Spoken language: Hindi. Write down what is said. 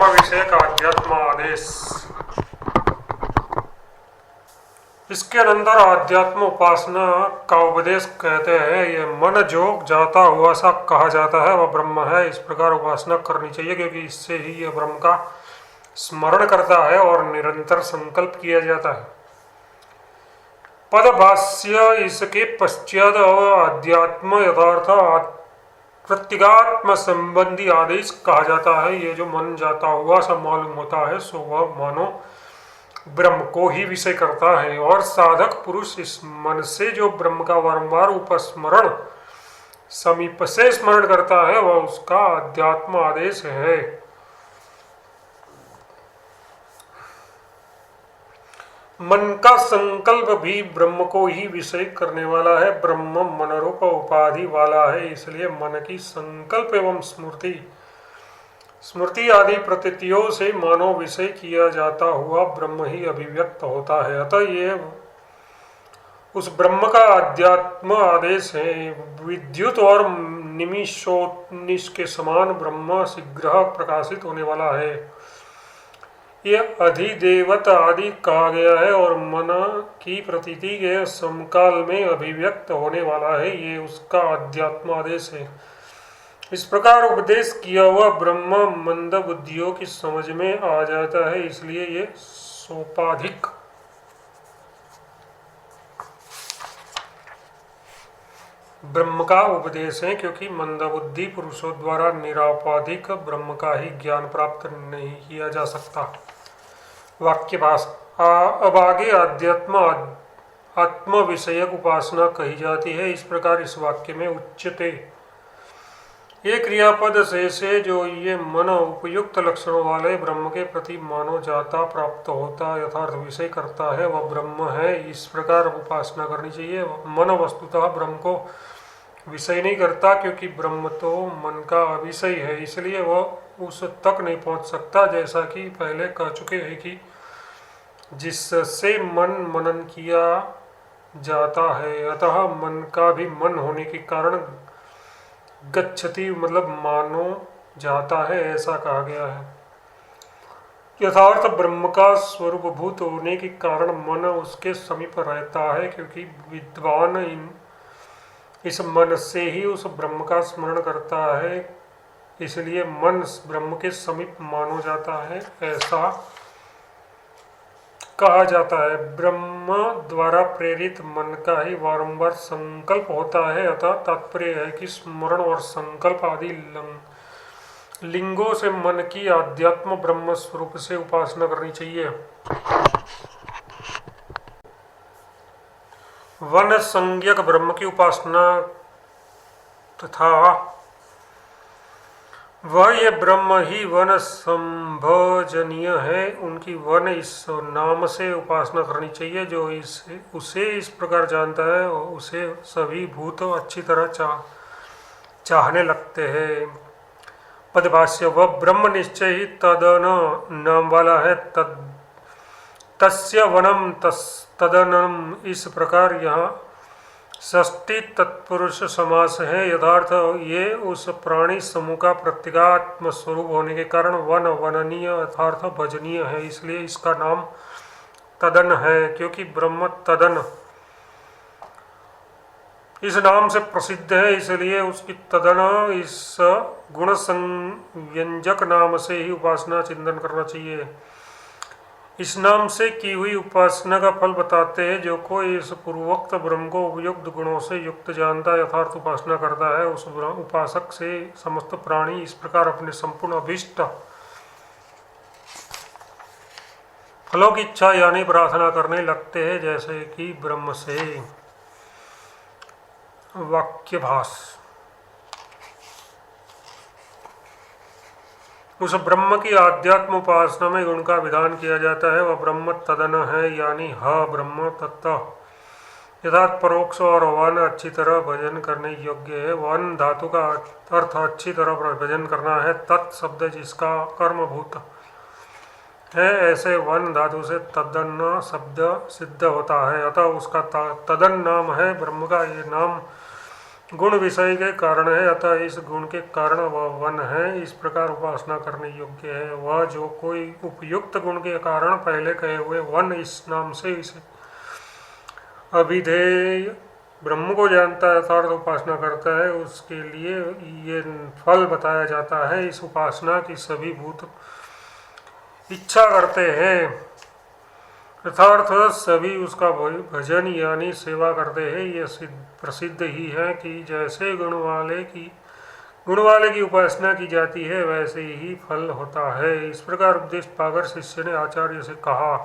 विषय का अध्यात्म आदेश। इसके अंदर अध्यात्म उपासना का उपदेश कहते हैं। ये मन जो जाता हुआ सा कहा जाता है वह ब्रह्म है। इस प्रकार उपासना करनी चाहिए क्योंकि इससे ही यह ब्रह्म का स्मरण करता है और निरंतर संकल्प किया जाता है। पदभाष्य इसके पश्चात अध्यात्म यथार्थ प्रत्यगात्म संबंधी आदेश कहा जाता है। ये जो मन जाता हुआ सा मालूम होता है सो वह मानो ब्रह्म को ही विषय करता है और साधक पुरुष इस मन से जो ब्रह्म का बारंबार उपस्मरण समीप से स्मरण करता है वह उसका अध्यात्म आदेश है। मन का संकल्प भी ब्रह्म को ही विषय करने वाला है। ब्रह्म मनरूप उपाधि वाला है, इसलिए मन की संकल्प एवं स्मृति आदि प्रतीतियों से मानव विषय किया जाता हुआ ब्रह्म ही अभिव्यक्त होता है। अतः ये उस ब्रह्म का अध्यात्म आदेश है। विद्युत और निमिषोपनिष के समान ब्रह्म शीघ्र प्रकाशित होने वाला है। ये अधिदेवत आदि कहा गया है और मन की प्रतीति के समकाल में अभिव्यक्त होने वाला है। ये उसका अध्यात्म आदेश है। इस प्रकार उपदेश किया हुआ ब्रह्म मंद बुद्धियों की समझ में आ जाता है, इसलिए ये सोपाधिक ब्रह्म का उपदेश है, क्योंकि मंदबुद्धि पुरुषों द्वारा निरापाधिक ब्रह्म का ही ज्ञान प्राप्त नहीं किया जा सकता। वाक्य भाषा। अब आगे अध्यात्म आत्म विषयक उपासना कही जाती है। इस प्रकार इस वाक्य में उच्चते ये क्रियापद से जो ये मन उपयुक्त लक्षणों वाले ब्रह्म के प्रति मानो जाता प्राप्त होता यथार्थ विषय करता है वह ब्रह्म है। इस प्रकार उपासना करनी चाहिए। मन वस्तुतः ब्रह्म को विषय नहीं करता, क्योंकि ब्रह्म तो मन का अविषय है, इसलिए वह उस तक नहीं पहुंच सकता। जैसा कि पहले कह चुके हैं कि जिससे मन मनन किया जाता है, अतः मन का भी मन होने के कारण गच्छति मतलब मानो जाता है, ऐसा कहा गया है। यथार्थ ब्रह्म का स्वरूपभूत होने के कारण मन उसके समीप रहता है, क्योंकि विद्वान इस मन से ही उस ब्रह्म का स्मरण करता है, इसलिए मन ब्रह्म के समीप मानो जाता है, ऐसा कहा जाता है। ब्रह्म द्वारा प्रेरित मन का ही बारंबार संकल्प होता है। अतः तात्पर्य है कि स्मरण और संकल्प आदि लिंगों से मन की आध्यात्म ब्रह्म स्वरूप से उपासना करनी चाहिए। वन संज्ञक ब्रह्म की उपासना तथा वह ये ब्रह्म ही वन संभजनीय है, उनकी वन इस नाम से उपासना करनी चाहिए। जो उसे इस प्रकार जानता है उसे सभी भूत अच्छी तरह चाहने लगते हैं। पदभाष्य। वह ब्रह्म निश्चय ही तदन नाम वाला है। तस्य वनम तदनम इस प्रकार यहाँ षष्ठी तत्पुरुष समास है। यथार्थ ये उस प्राणी समूह का प्रत्यगात्म स्वरूप होने के कारण वन वननीय अर्थार्थ भजनीय है, इसलिए इसका नाम तदन है। क्योंकि ब्रह्म तदन इस नाम से प्रसिद्ध है, इसलिए उसकी तदन इस गुण संव्यंजक नाम से ही उपासना चिंतन करना चाहिए। इस नाम से की हुई उपासना का फल बताते हैं। जो कोई इस पूर्वोक्त ब्रह्म को उपयुक्त गुणों से युक्त जानता यथार्थ उपासना करता है, उस उपासक से समस्त प्राणी इस प्रकार अपने संपूर्ण अभीष्ट फलों की इच्छा यानी प्रार्थना करने लगते हैं, जैसे कि ब्रह्म से। वाक्यभाष। उस ब्रह्म की आध्यात्म उपासना में गुण का विधान किया जाता है। वह ब्रह्म तदन है, यानी ह ब्रह्म तत्व यथार्थ परोक्ष और वन अच्छी तरह भजन करने योग्य है। वन धातु का अर्थ अच्छी तरह भजन करना है। तत् शब्द जिसका कर्मभूत है, ऐसे वन धातु से तदन शब्द सिद्ध होता है, अतः उसका तदन नाम है। ब्रह्म का ये नाम गुण विषय के कारण है, अतः इस गुण के कारण वह वन है, इस प्रकार उपासना करने योग्य है। वह जो कोई उपयुक्त गुण के कारण पहले कहे हुए वन इस नाम से इसे अभिधेय ब्रह्म को जानता है अर्थात उपासना करता है, उसके लिए ये फल बताया जाता है। इस उपासना की सभी भूत इच्छा करते हैं, यथार्थ सभी उसका भजन यानी सेवा करते हैं। यह प्रसिद्ध ही है कि जैसे गुण वाले की उपासना की जाती है वैसे ही फल होता है। इस प्रकार उपदेश पाकर शिष्य ने आचार्य से कहा।